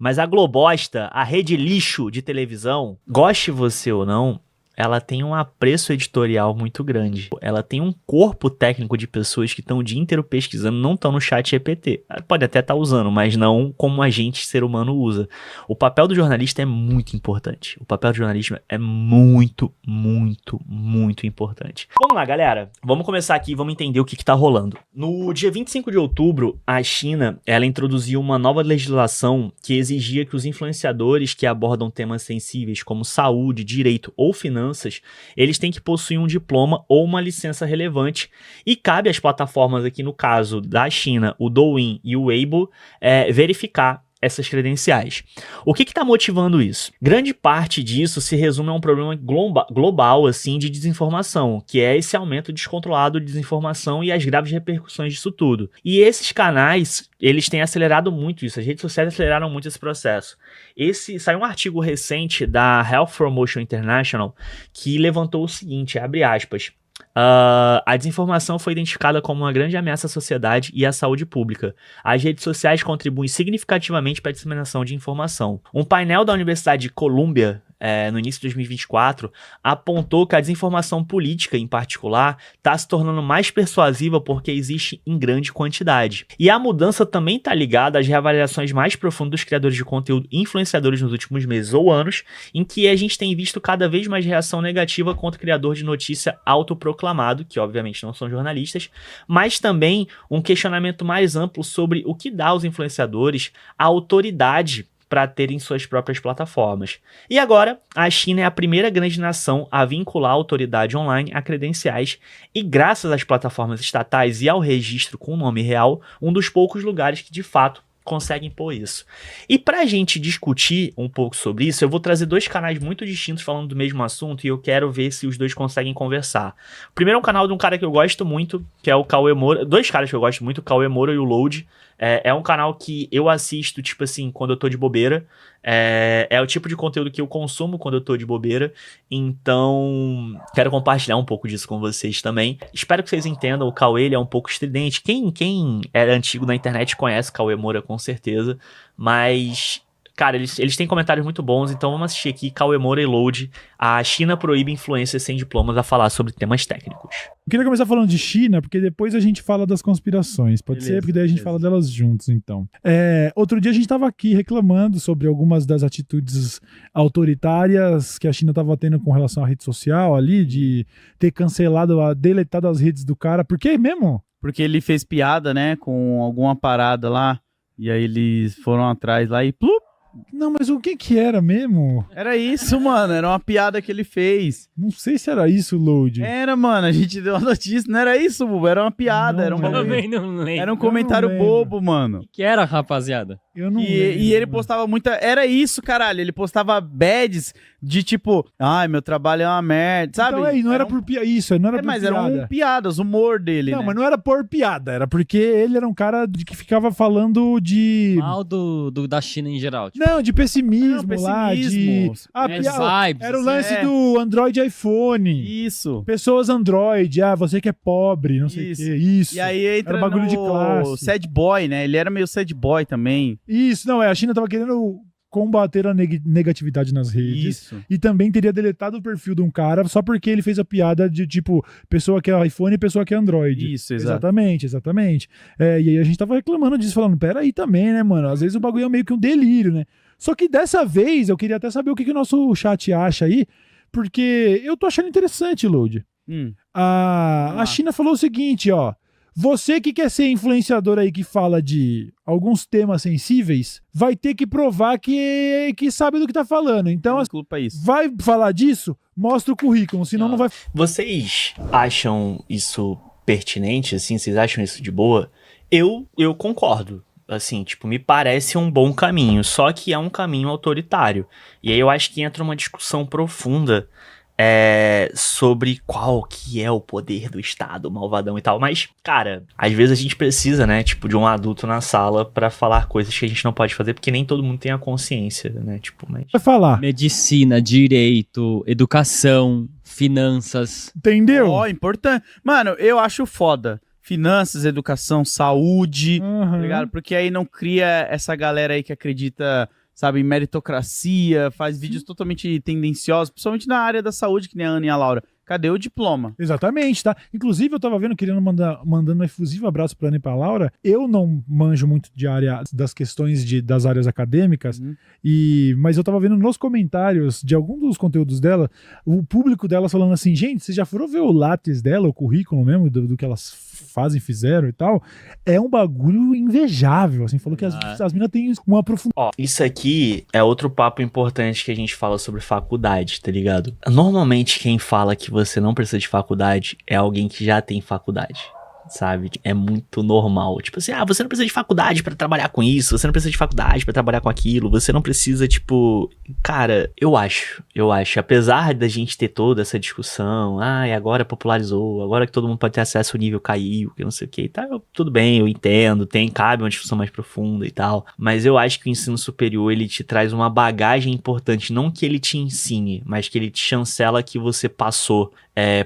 Mas a Globosta, a rede lixo de televisão, goste você ou não, ela tem um apreço editorial muito grande. Ela tem um corpo técnico de pessoas que estão o dia inteiro pesquisando, não estão no chat GPT. Pode até estar usando, mas não como a gente, ser humano, usa. O papel do jornalista é muito importante. O papel do jornalismo é muito, muito, muito importante. Vamos lá, galera. Vamos começar aqui e vamos entender o que está rolando. No dia 25 de outubro, a China, ela introduziu uma nova legislação que exigia que os influenciadores que abordam temas sensíveis como saúde, direito ou finanças, eles têm que possuir um diploma ou uma licença relevante e cabe às plataformas aqui no caso da China, o Douyin e o Weibo, verificar essas credenciais. O que está motivando isso? Grande parte disso se resume a um problema global assim, de desinformação, que é esse aumento descontrolado de desinformação e as graves repercussões disso tudo. E esses canais, eles têm acelerado muito isso, as redes sociais aceleraram muito esse processo. Saiu um artigo recente da Health Promotion International que levantou o seguinte, abre aspas, a desinformação foi identificada como uma grande ameaça à sociedade e à saúde pública. As redes sociais contribuem significativamente para a disseminação de informação. Um painel da Universidade de Columbia, no início de 2024, apontou que a desinformação política, em particular, está se tornando mais persuasiva porque existe em grande quantidade. E a mudança também está ligada às reavaliações mais profundas dos criadores de conteúdo e influenciadores nos últimos meses ou anos, em que a gente tem visto cada vez mais reação negativa contra o criador de notícia autoproclamado, que obviamente não são jornalistas, mas também um questionamento mais amplo sobre o que dá aos influenciadores a autoridade para terem suas próprias plataformas. E agora, a China é a primeira grande nação a vincular a autoridade online a credenciais e, graças às plataformas estatais e ao registro com o nome real, um dos poucos lugares que, de fato, conseguem pôr isso. E pra gente discutir um pouco sobre isso, eu vou trazer dois canais muito distintos falando do mesmo assunto e eu quero ver se os dois conseguem conversar. O primeiro é um canal de um cara que eu gosto muito, que é o Cauê Moura. Dois caras que eu gosto muito, o Cauê Moura e o Load. É um canal que eu assisto, tipo assim, quando eu tô de bobeira. É o tipo de conteúdo que eu consumo quando eu tô de bobeira. Então, quero compartilhar um pouco disso com vocês também. Espero que vocês entendam. O Cauê, ele é um pouco estridente. Quem é antigo na internet conhece o Cauê Moura, com certeza. Mas, cara, eles têm comentários muito bons. Então, vamos assistir aqui Cauê Moura e Load. A China proíbe influencers sem diplomas a falar sobre temas técnicos. Eu queria começar falando de China, porque depois a gente fala das conspirações. Pode ser, porque daí a gente fala delas juntos, então. Outro dia a gente estava aqui reclamando sobre algumas das atitudes autoritárias que a China estava tendo com relação à rede social ali, de ter cancelado, deletado as redes do cara. Por quê mesmo? Porque ele fez piada, né, com alguma parada lá, e aí eles foram atrás lá e plup! Não, mas o que era mesmo? Era isso, mano, era uma piada que ele fez. Não sei se era isso, Load. Era, mano, a gente deu a notícia, não era isso, Bubu, era uma piada, era um comentário bobo, mano. O que era, rapaziada? Eu não e ele postava muita... Era isso, caralho, ele postava bads de tipo, ai, meu trabalho é uma merda, sabe? Então não era por piada, isso, não era por mas piada. eram piadas, humor dele, não, né? mas não era por piada, era porque ele era um cara que ficava falando de... Mal da China em geral. Tipo... Não, de pessimismo lá, de... vibes, era o lance do Android e iPhone. Isso. Pessoas Android, você que é pobre, não sei o que, isso. E aí entra era bagulho de classe. Sad boy, né? Ele era meio sad boy também. Isso, não, a China tava querendo combater a negatividade nas redes. Isso. E também teria deletado o perfil de um cara só porque ele fez a piada de, tipo, pessoa que é iPhone e pessoa que é Android. Isso, exato. Exatamente. E aí a gente tava reclamando disso, falando, peraí também, né, mano? Às vezes o bagulho é meio que um delírio, né? Só que dessa vez, eu queria até saber o que o nosso chat acha aí, porque eu tô achando interessante, Load. A China falou o seguinte, ó. Você que quer ser influenciador aí que fala de alguns temas sensíveis, vai ter que provar que sabe do que tá falando. Então, vai falar disso? Mostra o currículo, senão não vai... Vocês acham isso pertinente, assim? Vocês acham isso de boa? Eu concordo. Assim, tipo, me parece um bom caminho, só que é um caminho autoritário. E aí eu acho que entra uma discussão profunda sobre qual que é o poder do Estado, malvadão e tal. Mas, cara, às vezes a gente precisa, né, tipo, de um adulto na sala pra falar coisas que a gente não pode fazer, porque nem todo mundo tem a consciência, né, tipo, mas... Vai falar. Medicina, direito, educação, finanças. Entendeu? Importante. Mano, eu acho foda. Finanças, educação, saúde, tá ligado? Porque aí não cria essa galera aí que acredita sabe, meritocracia, faz vídeos totalmente tendenciosos, principalmente na área da saúde, que nem a Ana e a Laura. Cadê o diploma? Exatamente, tá? Inclusive, eu tava vendo, querendo mandando um efusivo abraço pra Ana e pra Laura. Eu não manjo muito de área das questões das áreas acadêmicas, mas eu tava vendo nos comentários de algum dos conteúdos dela, o público delas falando assim, gente, vocês já foram ver o látis dela, o currículo mesmo, do que elas fizeram e tal? É um bagulho invejável, assim, falou que as meninas têm uma profundidade. Ó, isso aqui é outro papo importante que a gente fala sobre faculdade, tá ligado? Normalmente quem fala que você não precisa de faculdade é alguém que já tem faculdade, sabe? É muito normal. Tipo assim, você não precisa de faculdade pra trabalhar com isso, você não precisa de faculdade pra trabalhar com aquilo, você não precisa, tipo... Cara, eu acho, apesar da gente ter toda essa discussão, e agora popularizou, agora que todo mundo pode ter acesso, o nível caiu, que não sei o que e tal, tudo bem, eu entendo, cabe uma discussão mais profunda e tal, mas eu acho que o ensino superior, ele te traz uma bagagem importante, não que ele te ensine, mas que ele te chancela que você passou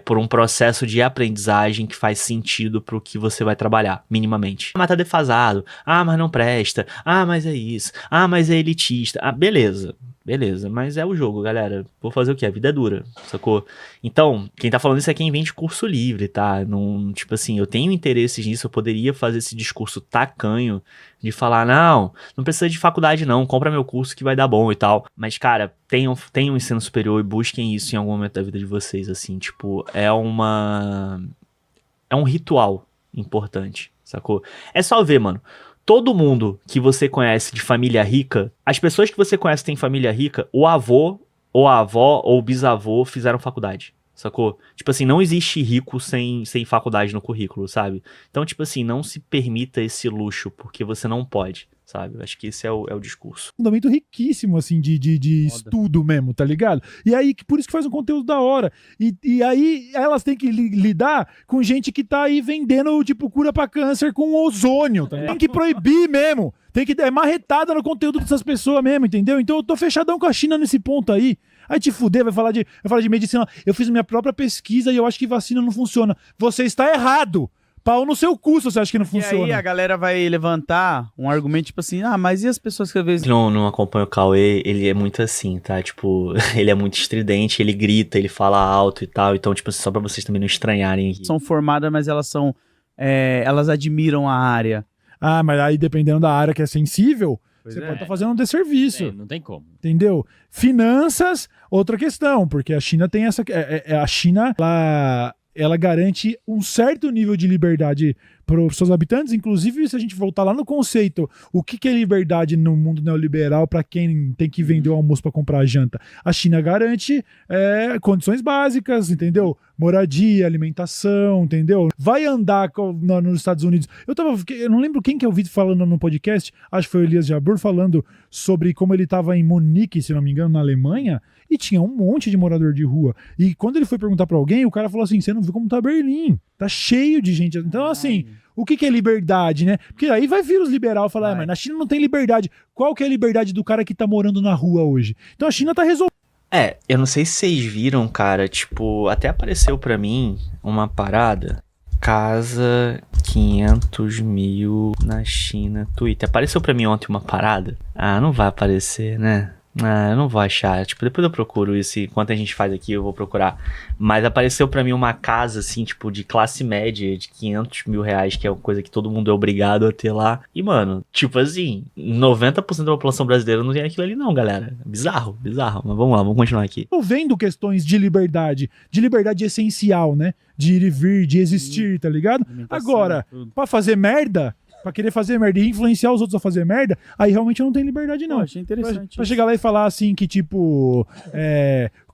por um processo de aprendizagem que faz sentido pro que você vai trabalhar, minimamente. Mas tá defasado, mas não presta, mas é isso, mas é elitista, beleza, mas é o jogo, galera. Vou fazer o quê? A vida é dura, sacou? Então, quem tá falando isso é quem vende curso livre, tá? Não, tipo assim, eu tenho interesses nisso, eu poderia fazer esse discurso tacanho de falar, não precisa de faculdade não, compra meu curso que vai dar bom e tal. Mas, cara, tenham um ensino superior e busquem isso em algum momento da vida de vocês, assim, tipo, é um ritual importante, sacou? É só ver, mano. Todo mundo que você conhece de família rica, as pessoas que você conhece que tem família rica, o avô, ou a avó, ou o bisavô fizeram faculdade, sacou? Tipo assim, não existe rico sem faculdade no currículo, sabe? Então, tipo assim, não se permita esse luxo, porque você não pode, sabe? Acho que esse é o discurso. Fundamento riquíssimo, assim, de estudo mesmo, tá ligado? E aí, por isso que faz um conteúdo da hora. E aí, elas têm que lidar com gente que tá aí vendendo, tipo, cura pra câncer com ozônio, tá ligado? Tem que proibir mesmo. Tem que dar marretada no conteúdo dessas pessoas mesmo, entendeu? Então eu tô fechadão com a China nesse ponto aí. Aí te fuder, vai falar de medicina. Eu fiz minha própria pesquisa e eu acho que vacina não funciona. Você está errado. Pau no seu cu se você acha que não funciona. E aí a galera vai levantar um argumento tipo assim, mas e as pessoas que às vezes... Não acompanha o Cauê, ele é muito assim, tá? Tipo, ele é muito estridente, ele grita, ele fala alto e tal. Então, tipo, só pra vocês também não estranharem aqui. São formadas, mas elas são... elas admiram a área. Mas aí dependendo da área que é sensível, você pode estar fazendo um desserviço. Não tem como. Entendeu? Finanças, outra questão, porque a China tem essa... a China, ela garante um certo nível de liberdade para os seus habitantes, inclusive se a gente voltar lá no conceito, o que é liberdade no mundo neoliberal para quem tem que vender o almoço para comprar a janta? A China garante condições básicas, entendeu? Moradia, alimentação, entendeu? Vai andar nos Estados Unidos. Eu não lembro quem que eu vi falando no podcast, acho que foi o Elias Jabur falando sobre como ele estava em Munique, se não me engano, na Alemanha, e tinha um monte de morador de rua. E quando ele foi perguntar para alguém, o cara falou assim, você não viu como tá Berlim? Tá cheio de gente. Então, assim, o que é liberdade, né? Porque aí vai vir os liberais falar, mas na China não tem liberdade. Qual que é a liberdade do cara que tá morando na rua hoje? Então a China tá resolvendo. Eu não sei se vocês viram, cara, tipo, até apareceu pra mim uma parada, casa 500 mil na China, Twitter. Apareceu pra mim ontem uma parada? Não vai aparecer, né? Eu não vou achar, tipo, depois eu procuro isso, enquanto a gente faz aqui eu vou procurar, mas apareceu pra mim uma casa, assim, tipo, de classe média, de 500 mil reais, que é uma coisa que todo mundo é obrigado a ter lá, e mano, tipo assim, 90% da população brasileira não tem aquilo ali não, galera, bizarro, mas vamos lá, vamos continuar aqui. Tô vendo questões de liberdade essencial, né, de ir e vir, de existir, tá ligado? Agora, pra fazer merda... Pra querer fazer merda e influenciar os outros a fazer merda, aí realmente eu não tenho liberdade, não. Achei interessante. Pra chegar lá e falar assim que, tipo,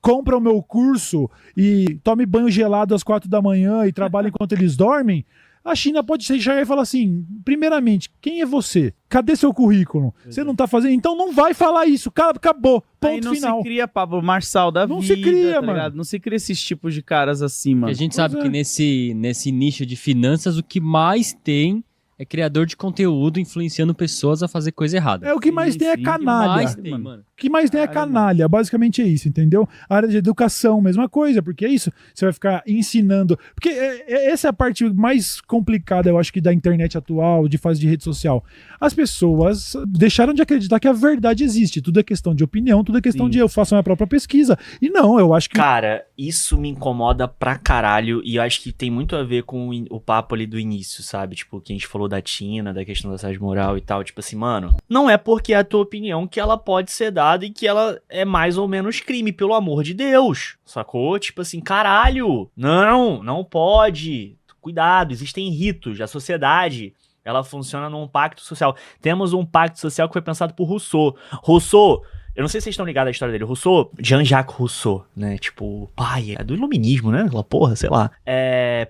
compra o meu curso e tome banho gelado às 4 da manhã e trabalha enquanto eles dormem, a China pode chegar e falar assim, primeiramente, quem é você? Cadê seu currículo? Você não tá fazendo? Então não vai falar isso, acabou, ponto aí não final. Se cria Pablo Marçal da não vida, se cria, tá mano. ligado? Não se cria esses tipos de caras assim, mano. E a gente sabe que nesse nicho de finanças, o que mais tem é criador de conteúdo influenciando pessoas a fazer coisa errada. É o que mais Sim, tem é sim. canalha. Mais tem, mano. O que mais tem é Caramba. canalha, basicamente é isso, entendeu? A área de educação, mesma coisa, porque é isso, você vai ficar ensinando, porque essa é a parte mais complicada, eu acho que da internet atual, de fase de rede social. As pessoas deixaram de acreditar que a verdade existe, tudo é questão de opinião, tudo é questão Sim. de eu faço a minha própria pesquisa, e não, eu acho que... Cara, isso me incomoda pra caralho e eu acho que tem muito a ver com o papo ali do início, sabe? Tipo, que a gente falou da Tina, da questão da assédio moral e tal. Tipo assim, mano, não é porque é a tua opinião que ela pode ser dada e que ela é mais ou menos crime, pelo amor de Deus. Sacou? Tipo assim, caralho, não pode. Cuidado, existem ritos. A sociedade, ela funciona num pacto social. Temos um pacto social que foi pensado por Rousseau. Rousseau... Eu não sei se vocês estão ligados à história dele. Rousseau, Jean-Jacques Rousseau, né? Tipo, pai, é do iluminismo, né? Aquela porra, sei lá.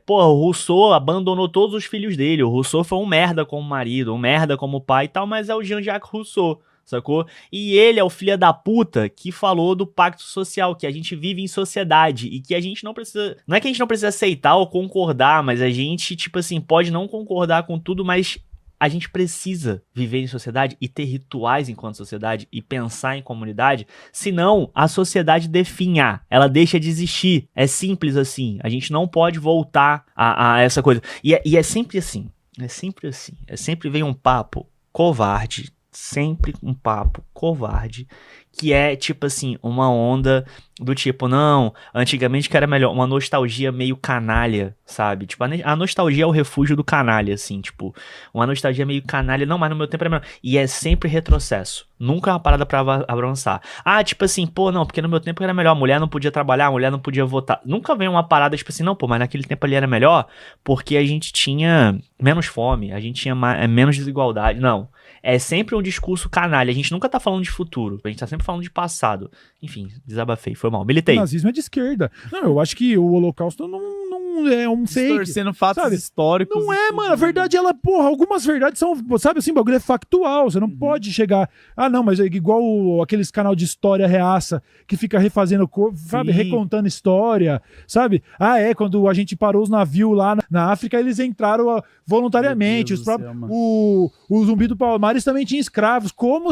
Porra, o Rousseau abandonou todos os filhos dele. O Rousseau foi um merda como marido, um merda como pai e tal, mas é o Jean-Jacques Rousseau, sacou? E ele é o filho da puta que falou do pacto social, que a gente vive em sociedade e que a gente não precisa... Não é que a gente não precisa aceitar ou concordar, mas a gente, tipo assim, pode não concordar com tudo, mas... A gente precisa viver em sociedade e ter rituais enquanto sociedade e pensar em comunidade, senão a sociedade definha, ela deixa de existir. É simples assim. A gente não pode voltar a essa coisa. E é sempre assim. É sempre assim. É sempre vem um papo covarde, sempre um papo covarde, que é tipo assim, uma onda do tipo, não, antigamente que era melhor, uma nostalgia meio canalha, sabe? Tipo, a nostalgia é o refúgio do canalha, assim, tipo, uma nostalgia meio canalha, não, mas no meu tempo era melhor. E é sempre retrocesso, nunca é uma parada pra avançar. Ah, tipo assim, pô, não, porque no meu tempo era melhor, a mulher não podia trabalhar, a mulher não podia votar. Nunca vem uma parada tipo assim, não, pô, mas naquele tempo ali era melhor, porque a gente tinha menos fome, a gente tinha menos desigualdade, não. É sempre um discurso canalha. A gente nunca tá falando de futuro. A gente tá sempre falando de passado. Enfim, desabafei. Foi mal. Militei. O nazismo é de esquerda. Não, eu acho que o Holocausto não é um fake. Distorcendo fatos sabe? históricos. Não é, tudo, mano. A verdade, ela, porra, algumas verdades são, sabe assim, o bagulho é factual. Você não pode chegar. Ah, não, mas é igual aqueles canal de história reaça que fica refazendo, sabe, Sim. recontando história, sabe? Ah, quando a gente parou os navios lá na África, eles entraram voluntariamente. Meu Deus Os do próprios, céu, mano. o Zumbi do Palmares também tinha escravos. Como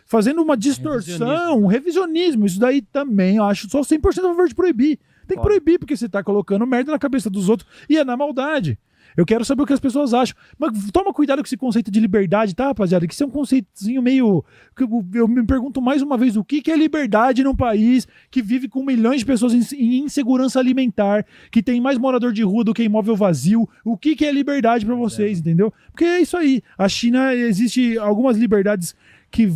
fazendo uma distorção, um revisionismo. Isso daí também eu acho só 100% a favor de proibir. Tem que proibir, porque você tá colocando merda na cabeça dos outros e é na maldade. Eu quero saber o que as pessoas acham. Mas toma cuidado com esse conceito de liberdade, tá, rapaziada? Que isso é um conceitozinho meio... Eu me pergunto mais uma vez, o que é liberdade num país que vive com milhões de pessoas em insegurança alimentar, que tem mais morador de rua do que imóvel vazio? O que é liberdade pra vocês, entendeu? Porque é isso aí. A China, existe algumas liberdades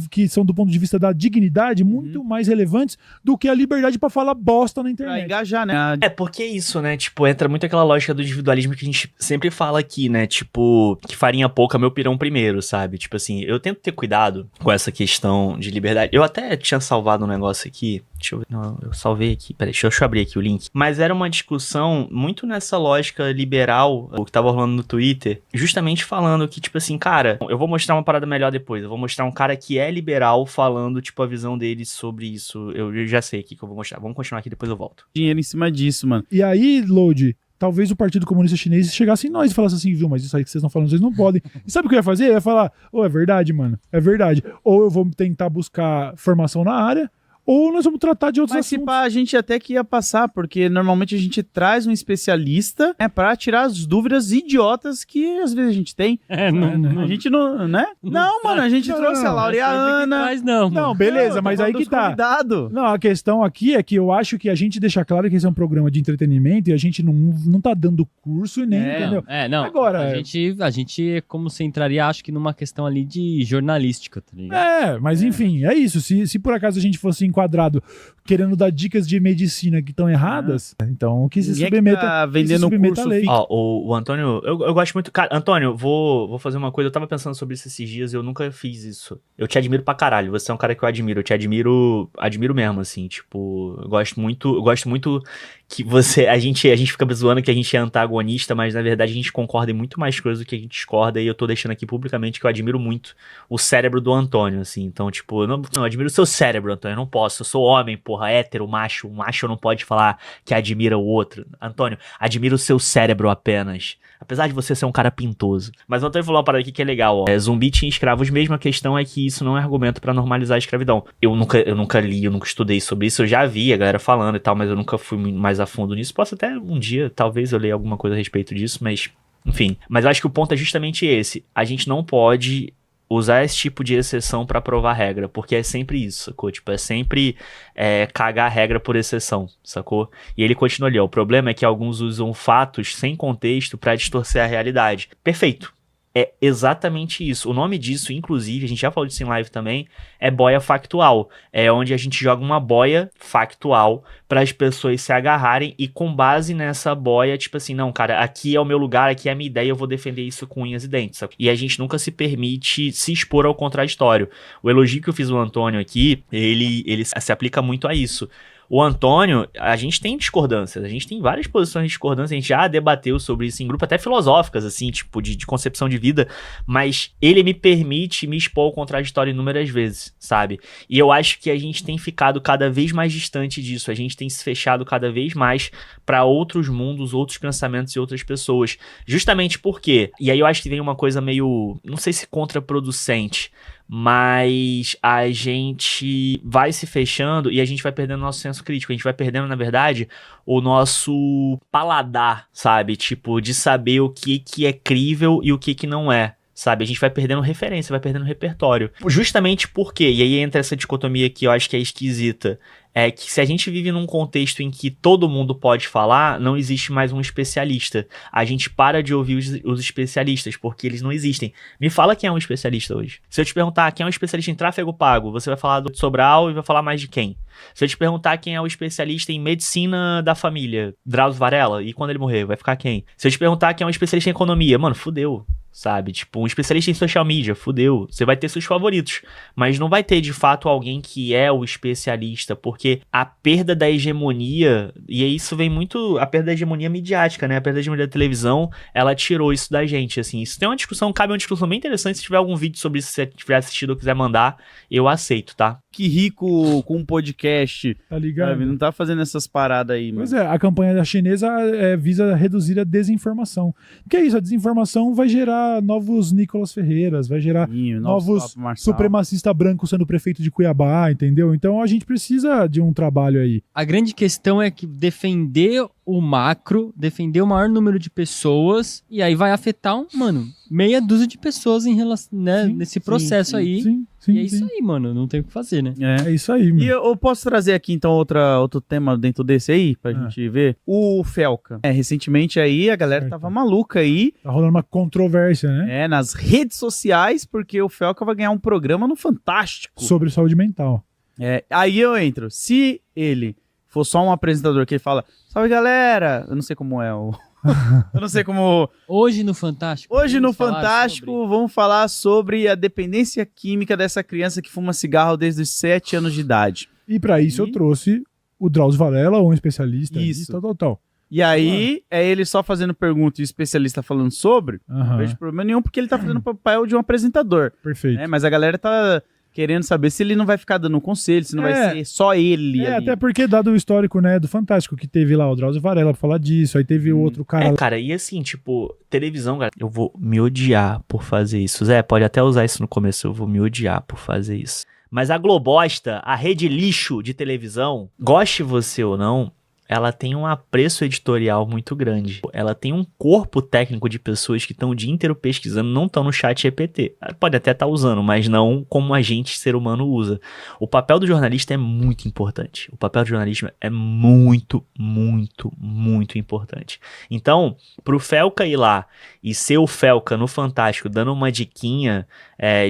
que são, do ponto de vista da dignidade, muito mais relevantes do que a liberdade pra falar bosta na Pra internet. engajar, né? É, porque é isso, né? Tipo, entra muito aquela lógica do individualismo que a gente sempre fala aqui, né? Tipo, que farinha pouca, meu pirão primeiro, sabe? Tipo assim, eu tento ter cuidado com essa questão de liberdade. Eu até tinha salvado um negócio aqui. Deixa eu ver. Não, eu salvei aqui. Peraí, deixa eu abrir aqui o link. Mas era uma discussão muito nessa lógica liberal, o que tava rolando no Twitter, justamente falando que, tipo assim, cara, eu vou mostrar uma parada melhor depois. Eu vou mostrar um cara que é liberal falando, tipo, a visão dele sobre isso. Eu já sei aqui que eu vou mostrar. Vamos continuar aqui, depois eu volto. Dinheiro em cima disso, mano. E aí, Load, talvez o Partido Comunista Chinês chegasse em nós e falasse assim, viu, mas isso aí que vocês estão falando, vocês não podem. E sabe o que eu ia fazer? Eu ia falar, é verdade, mano, é verdade. Ou eu vou tentar buscar formação na área, ou nós vamos tratar de outros Mas se assuntos. pá, a gente até que ia passar, porque normalmente a gente traz um especialista, né, pra tirar as dúvidas idiotas que às vezes a gente tem. A gente não, né? Não, mano, a gente Não, trouxe a Laura e a Ana. Mas não, mano. Não, beleza, Eu tô mas aí falando que dos tá. convidado. Não, a questão aqui é que eu acho que a gente deixa claro que esse é um programa de entretenimento e a gente não tá dando curso e nem, entendeu? Não. Agora- A gente, como você entraria, acho que numa questão ali de jornalística, tá ligado? Mas enfim, é isso. Se por acaso a gente fosse enquadrado querendo dar dicas de medicina que estão erradas, então que se Ninguém submeta, que tá que se vendendo submeta curso à lei. Ó, o Antônio, eu gosto muito. Cara, Antônio, vou fazer uma coisa. Eu tava pensando sobre isso esses dias, eu nunca fiz isso. Eu te admiro pra caralho. Você é um cara que eu admiro. Eu te admiro mesmo, assim. Tipo, eu gosto muito que a gente fica zoando que a gente é antagonista, mas na verdade a gente concorda em muito mais coisas do que a gente discorda, e eu tô deixando aqui publicamente que eu admiro muito o cérebro do Antônio, assim. Então, tipo, eu não admiro o seu cérebro, Antônio, eu não posso, eu sou homem, porra, hétero, macho, um macho não pode falar que admira o outro. Antônio, admira o seu cérebro apenas. Apesar de você ser um cara pintoso. Mas o Antônio falou uma parada aqui que é legal, ó. Zumbi tinha escravos mesmo, a questão é que isso não é argumento pra normalizar a escravidão. Eu nunca li, eu nunca estudei sobre isso, eu já vi a galera falando e tal, mas eu nunca fui mais a fundo nisso. Posso até um dia, talvez eu leia alguma coisa a respeito disso, mas... Enfim. Mas eu acho que o ponto é justamente esse. A gente não pode usar esse tipo de exceção pra provar regra, porque é sempre isso, sacou? Tipo, é sempre cagar a regra por exceção, sacou? E ele continua ali, ó, o problema é que alguns usam fatos sem contexto pra distorcer a realidade. Perfeito. É exatamente isso. O nome disso, inclusive, a gente já falou disso em live também, é boia factual. É onde a gente joga uma boia factual para as pessoas se agarrarem e com base nessa boia, tipo assim, não, cara, aqui é o meu lugar, aqui é a minha ideia, eu vou defender isso com unhas e dentes. Sabe? E a gente nunca se permite se expor ao contraditório. O elogio que eu fiz ao Antônio aqui, ele se aplica muito a isso. O Antônio, a gente tem discordâncias, a gente tem várias posições de discordância, a gente já debateu sobre isso em grupo, até filosóficas, assim, tipo, de concepção de vida, mas ele me permite me expor ao contraditório inúmeras vezes, sabe? E eu acho que a gente tem ficado cada vez mais distante disso, a gente tem se fechado cada vez mais para outros mundos, outros pensamentos e outras pessoas. Justamente porque, e aí eu acho que vem uma coisa meio, não sei se contraproducente, mas a gente vai se fechando e a gente vai perdendo nosso senso crítico, a gente vai perdendo, na verdade, o nosso paladar, sabe? Tipo, de saber o que é crível e o que não é, sabe? A gente vai perdendo referência, vai perdendo repertório. Justamente porque, e aí entra essa dicotomia que eu acho que é esquisita, é que se a gente vive num contexto em que todo mundo pode falar, não existe mais um especialista. A gente para de ouvir os especialistas, porque eles não existem. Me fala quem é um especialista hoje. Se eu te perguntar quem é um especialista em tráfego pago, você vai falar do Sobral e vai falar mais de quem? Se eu te perguntar quem é o especialista em medicina da família, Drauzio Varela, e quando ele morrer, vai ficar quem? Se eu te perguntar quem é um especialista em economia, mano, fudeu. Sabe, tipo, um especialista em social media, fudeu, você vai ter seus favoritos, mas não vai ter de fato alguém que é o especialista, porque a perda da hegemonia, e isso vem muito, a perda da hegemonia midiática, né, a perda da hegemonia da televisão, ela tirou isso da gente, assim, isso tem uma discussão, cabe uma discussão bem interessante, se tiver algum vídeo sobre isso, se você tiver assistido ou quiser mandar, eu aceito, tá? Que rico com um podcast, Tá ligado? sabe? Não tá fazendo essas paradas aí, Pois mano. é, a campanha da chinesa visa reduzir a desinformação. Porque é isso, a desinformação vai gerar novos Nicolas Ferreiras, vai gerar novos supremacistas brancos sendo prefeito de Cuiabá, entendeu? Então a gente precisa de um trabalho aí. A grande questão é que defender o macro, defender o maior número de pessoas, e aí vai afetar, meia dúzia de pessoas em relação, né, Sim, nesse processo aí. Sim, E é isso aí, mano, não tem o que fazer, né? É isso aí, mano. E eu posso trazer aqui, então, outro tema dentro desse aí, pra gente ver? O Felca. Recentemente aí, a galera Certo. tava maluca aí, Tá rolando uma controvérsia, né? nas redes sociais, porque o Felca vai ganhar um programa no Fantástico. Sobre saúde mental. Aí eu entro. Se ele for só um apresentador que ele fala, salve galera, eu não sei como é o... eu não sei como... Hoje no Fantástico. Hoje no vamos falar Fantástico vamos falar sobre a dependência química dessa criança que fuma cigarro desde os 7 anos de idade. E pra isso eu trouxe o Drauzio Varela, um especialista. Isso. Tal. E aí, é ele só fazendo pergunta e o especialista falando sobre, não Aham. vejo problema nenhum, porque ele tá fazendo o papel de um apresentador. Perfeito. Né? Mas a galera tá querendo saber se ele não vai ficar dando conselho, se não vai ser só ele ali. Até porque, dado o histórico, né, do Fantástico, que teve lá o Drauzio Varela pra falar disso, aí teve o outro cara... Cara, e assim, tipo, televisão, galera, eu vou me odiar por fazer isso. Zé, pode até usar isso no começo, eu vou me odiar por fazer isso. Mas a Globosta, a rede lixo de televisão, goste você ou não, ela tem um apreço editorial muito grande. Ela tem um corpo técnico de pessoas que estão o dia inteiro pesquisando, não estão no chat GPT. Pode até estar usando, mas não como a gente, ser humano, usa. O papel do jornalista é muito importante. O papel do jornalismo é muito, muito, muito importante. Então, pro Felca ir lá e ser o Felca no Fantástico, dando uma diquinha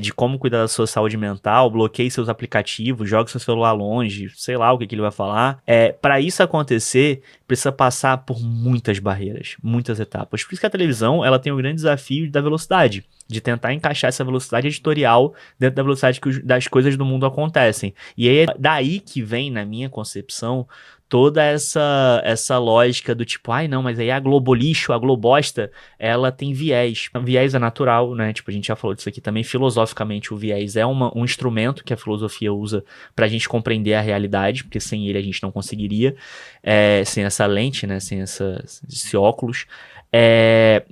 de como cuidar da sua saúde mental, bloqueie seus aplicativos, jogue seu celular longe, sei lá o que ele vai falar. Para isso acontecer, precisa passar por muitas barreiras, muitas etapas. Por isso que a televisão, ela tem o grande desafio da velocidade, de tentar encaixar essa velocidade editorial dentro da velocidade que das coisas do mundo acontecem. E é daí que vem, na minha concepção, toda essa lógica do tipo, ai não, mas aí a Globolixo, a Globosta, ela tem viés. O viés é natural, né? Tipo, a gente já falou disso aqui também, filosoficamente o viés é um instrumento que a filosofia usa pra gente compreender a realidade, porque sem ele a gente não conseguiria, sem essa lente, né? Sem esse óculos.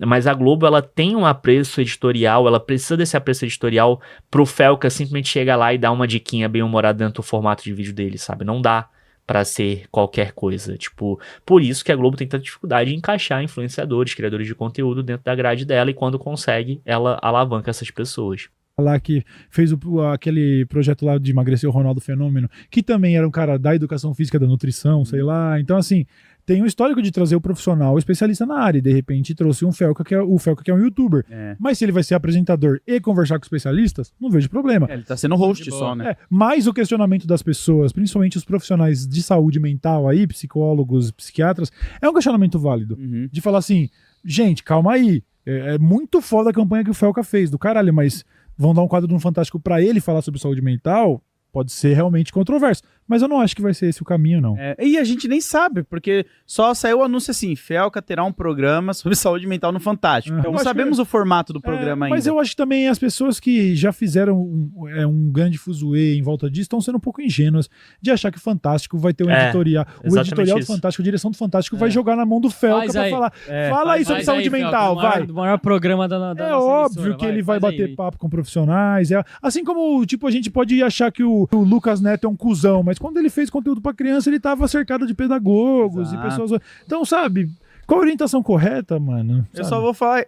Mas a Globo, ela tem um apreço editorial, ela precisa desse apreço editorial pro Felca simplesmente chegar lá e dar uma diquinha bem humorada dentro do formato de vídeo dele, sabe? Não dá pra ser qualquer coisa, tipo, por isso que a Globo tem tanta dificuldade em encaixar influenciadores, criadores de conteúdo dentro da grade dela, e quando consegue, ela alavanca essas pessoas. Lá que fez aquele projeto lá de emagrecer o Ronaldo Fenômeno, que também era um cara da educação física, da nutrição, sei lá, então assim, tem um histórico de trazer o profissional, o especialista na área, e de repente trouxe o Felca, que é um youtuber. Mas se ele vai ser apresentador e conversar com especialistas, não vejo problema. Ele tá sendo host só, né? Mas o questionamento das pessoas, principalmente os profissionais de saúde mental aí, psicólogos, psiquiatras, é um questionamento válido. De falar assim, gente, calma aí, é muito foda a campanha que o Felca fez, do caralho, mas vão dar um quadro no Fantástico pra ele falar sobre saúde mental? Pode ser realmente controverso. Mas eu não acho que vai ser esse o caminho, não. E a gente nem sabe, porque só saiu o anúncio assim, Felca terá um programa sobre saúde mental no Fantástico. Então não sabemos o formato do programa ainda. Mas eu acho que também as pessoas que já fizeram um grande fuzuê em volta disso estão sendo um pouco ingênuas de achar que o Fantástico vai ter um editorial. O editorial do Fantástico, a direção do Fantástico vai jogar na mão do Felca pra falar. Fala aí sobre saúde mental, vai. O maior programa da É óbvio que ele vai bater papo com profissionais. Assim como, tipo, a gente pode achar que o Lucas Neto é um cuzão, mas quando ele fez conteúdo pra criança, ele tava cercado de pedagogos e pessoas... Então, sabe, qual a orientação correta, mano? Eu só vou falar,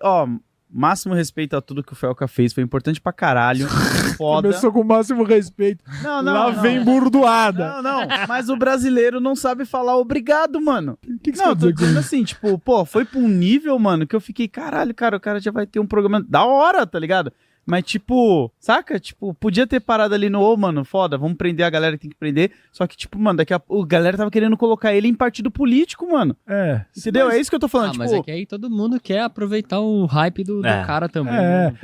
máximo respeito a tudo que o Felca fez, foi importante pra caralho. Foda. Começou com o máximo respeito. Lá vem burdoada. Não, mas o brasileiro não sabe falar obrigado, mano. Que você quer dizer dizendo assim, tipo, foi pra um nível, mano, que eu fiquei, caralho, cara, o cara já vai ter um programa da hora, tá ligado? Mas, tipo, saca? Tipo, podia ter parado ali no, mano, foda, vamos prender a galera que tem que prender. Só que, tipo, mano, daqui a galera tava querendo colocar ele em partido político, mano. Entendeu? É isso que eu tô falando, tipo... Mas é que aí todo mundo quer aproveitar o hype do cara também.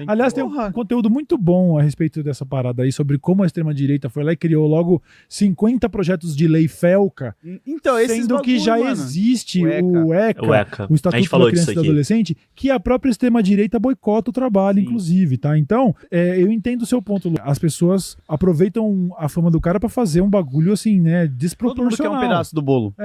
Aliás, tem um conteúdo muito bom a respeito dessa parada aí, sobre como a extrema-direita foi lá e criou logo 50 projetos de lei Felca. Então, sendo que já existe o ECA, o Estatuto da Criança e do Adolescente, que a própria extrema-direita boicota o trabalho, inclusive, tá? Então, eu entendo o seu ponto, Lu. As pessoas aproveitam a fama do cara pra fazer um bagulho assim, né, desproporcional. Todo mundo quer um pedaço do bolo.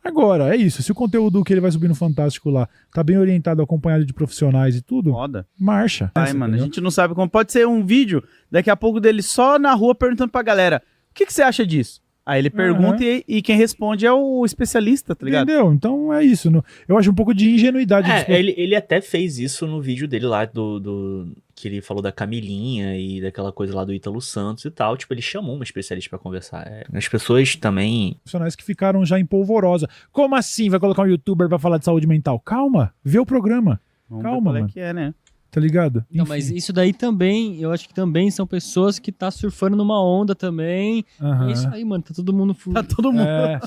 Agora, é isso. Se o conteúdo que ele vai subir no Fantástico lá tá bem orientado, acompanhado de profissionais e tudo, foda. Marcha. Mano, a gente não sabe como. Pode ser um vídeo, daqui a pouco dele só na rua perguntando pra galera, o que você acha disso? Aí ele pergunta e quem responde é o especialista, tá ligado? Entendeu? Então é isso. Eu acho um pouco de ingenuidade. Ele até fez isso no vídeo dele lá que ele falou da Camilinha e daquela coisa lá do Ítalo Santos e tal. Tipo, ele chamou uma especialista pra conversar. As pessoas também... Profissionais que ficaram já em polvorosa. Como assim vai colocar um youtuber pra falar de saúde mental? Calma, vê o programa. Calma, mano. Que é, né? Tá ligado? Então, mas isso daí também, eu acho que também são pessoas que tá surfando numa onda também. É isso aí, mano. Tá todo mundo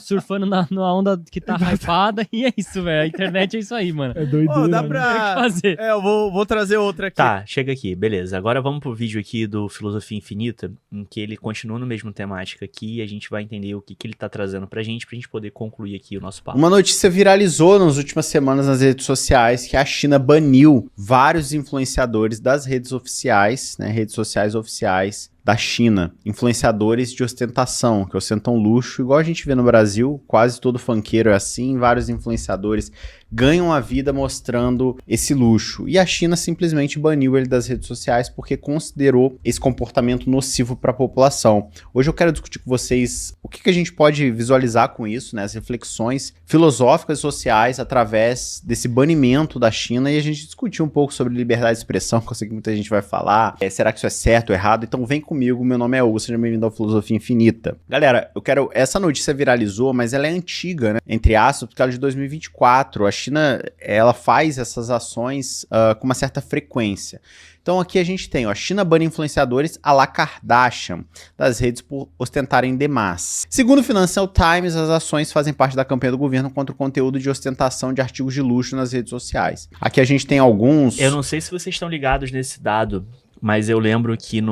surfando na onda que tá hypada. E é isso, velho. A internet é isso aí, mano. É doideira. Dá pra fazer. Eu vou trazer outra aqui. Tá, chega aqui. Beleza. Agora vamos pro vídeo aqui do Filosofia Infinita, em que ele continua no mesmo temática aqui e a gente vai entender o que ele tá trazendo pra gente poder concluir aqui o nosso papo. Uma notícia viralizou nas últimas semanas nas redes sociais que a China baniu vários influenciadores das redes oficiais, né, redes sociais oficiais da China, influenciadores de ostentação, que ostentam luxo, igual a gente vê no Brasil, quase todo funkeiro é assim, vários influenciadores ganham a vida mostrando esse luxo. E a China simplesmente baniu ele das redes sociais porque considerou esse comportamento nocivo para a população. Hoje eu quero discutir com vocês o que a gente pode visualizar com isso, né, as reflexões filosóficas e sociais através desse banimento da China, e a gente discutir um pouco sobre liberdade de expressão, que eu sei que muita gente vai falar, será que isso é certo ou errado? Então vem comigo comigo. Meu nome é Hugo, seja bem-vindo ao Filosofia Infinita. Galera, essa notícia viralizou, mas ela é antiga, né? Entre aspas, porque ela é de 2024. A China, ela faz essas ações com uma certa frequência. Então aqui a gente tem, ó, a China bane influenciadores à la Kardashian das redes por ostentarem demais. Segundo o Financial Times, as ações fazem parte da campanha do governo contra o conteúdo de ostentação de artigos de luxo nas redes sociais. Aqui a gente tem alguns... Eu não sei se vocês estão ligados nesse dado, mas eu lembro que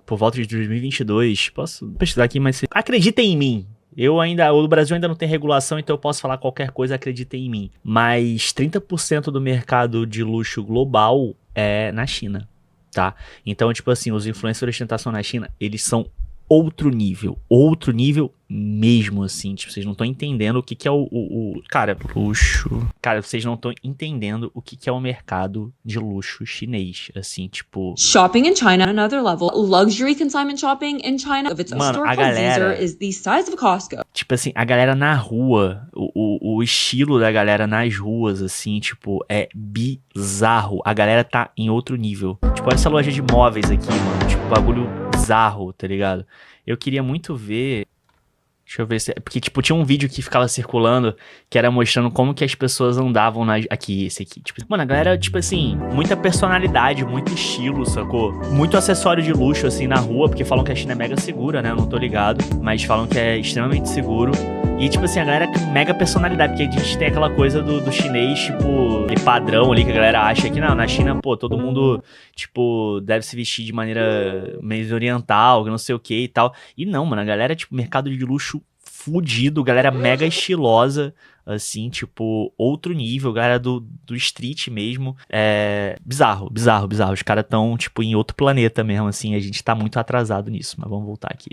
por volta de 2022, posso pesquisar aqui, mas acreditem em mim. O Brasil ainda não tem regulação, então eu posso falar qualquer coisa, acreditem em mim. Mas 30% do mercado de luxo global é na China, tá? Então, tipo assim, os influencers de ostentação na China, eles são outro nível mesmo, assim, tipo, vocês não estão entendendo o que é cara, luxo. Cara, vocês não estão entendendo o que é o mercado de luxo chinês, assim, tipo... Shopping in China on another level. Luxury consignment shopping in China of its own store called Caesar is the size of a Costco. Tipo assim, a galera na rua, o estilo da galera nas ruas, assim, tipo, é bizarro. A galera tá em outro nível. Tipo, olha essa loja de móveis aqui, mano, tipo, bagulho bizarro, tá ligado? Eu queria muito ver... Deixa eu ver se... Porque, tipo, tinha um vídeo que ficava circulando que era mostrando como que as pessoas andavam aqui, esse aqui. Tipo, mano, a galera, tipo assim, muita personalidade, muito estilo, sacou? Muito acessório de luxo, assim, na rua, porque falam que a China é mega segura, né? Eu não tô ligado, mas falam que é extremamente seguro. E, tipo assim, a galera mega personalidade, porque a gente tem aquela coisa do chinês, tipo, aquele padrão ali que a galera acha que, não, na China, pô, todo mundo, tipo, deve se vestir de maneira meio oriental, não sei o que e tal. E não, mano, a galera, tipo, mercado de luxo fudido, galera mega estilosa, assim, tipo, outro nível, galera do street mesmo. É bizarro. Os caras tão, tipo, em outro planeta mesmo, assim, a gente tá muito atrasado nisso, mas vamos voltar aqui.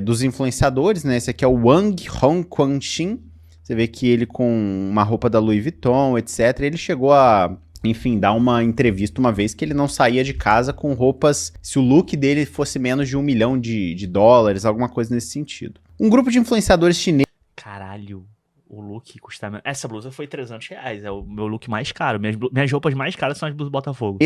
Dos influenciadores, né, esse aqui é o Wang Hongquanxin, você vê que ele com uma roupa da Louis Vuitton, etc, ele chegou a... Enfim, dar uma entrevista uma vez que ele não saía de casa com roupas, se o look dele fosse menos de $1 milhão de dólares, alguma coisa nesse sentido. Um grupo de influenciadores chineses... Caralho, o look custa... Essa blusa foi R$300, é o meu look mais caro. Minhas roupas mais caras são as blusas Botafogo.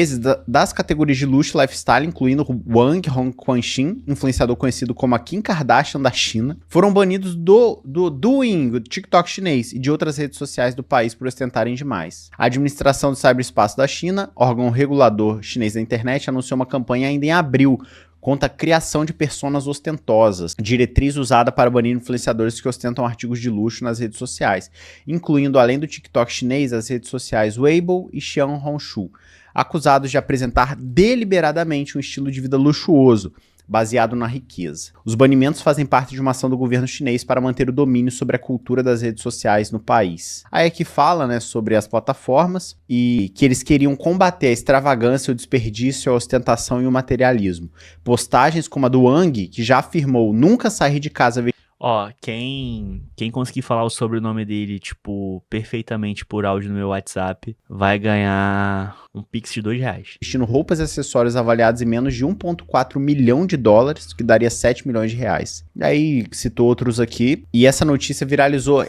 Das categorias de luxo e lifestyle, incluindo Wang Hongquanxin, influenciador conhecido como a Kim Kardashian da China, foram banidos do Douyin, do TikTok chinês, e de outras redes sociais do país por ostentarem demais. A administração do ciberespaço da China, órgão regulador chinês da internet, anunciou uma campanha ainda em abril contra a criação de personas ostentosas, diretriz usada para banir influenciadores que ostentam artigos de luxo nas redes sociais, incluindo, além do TikTok chinês, as redes sociais Weibo e Xiaohongshu, acusados de apresentar deliberadamente um estilo de vida luxuoso, baseado na riqueza. Os banimentos fazem parte de uma ação do governo chinês para manter o domínio sobre a cultura das redes sociais no país. Aí aqui fala, né, sobre as plataformas e que eles queriam combater a extravagância, o desperdício, a ostentação e o materialismo. Postagens como a do Wang, que já afirmou nunca sair de casa... Ó, quem conseguir falar o sobrenome dele, tipo, perfeitamente por áudio no meu WhatsApp, vai ganhar um Pix de R$2. Vestindo roupas e acessórios avaliados em menos de 1,4 milhão de dólares, que daria 7 milhões de reais. E aí, citou outros aqui, e essa notícia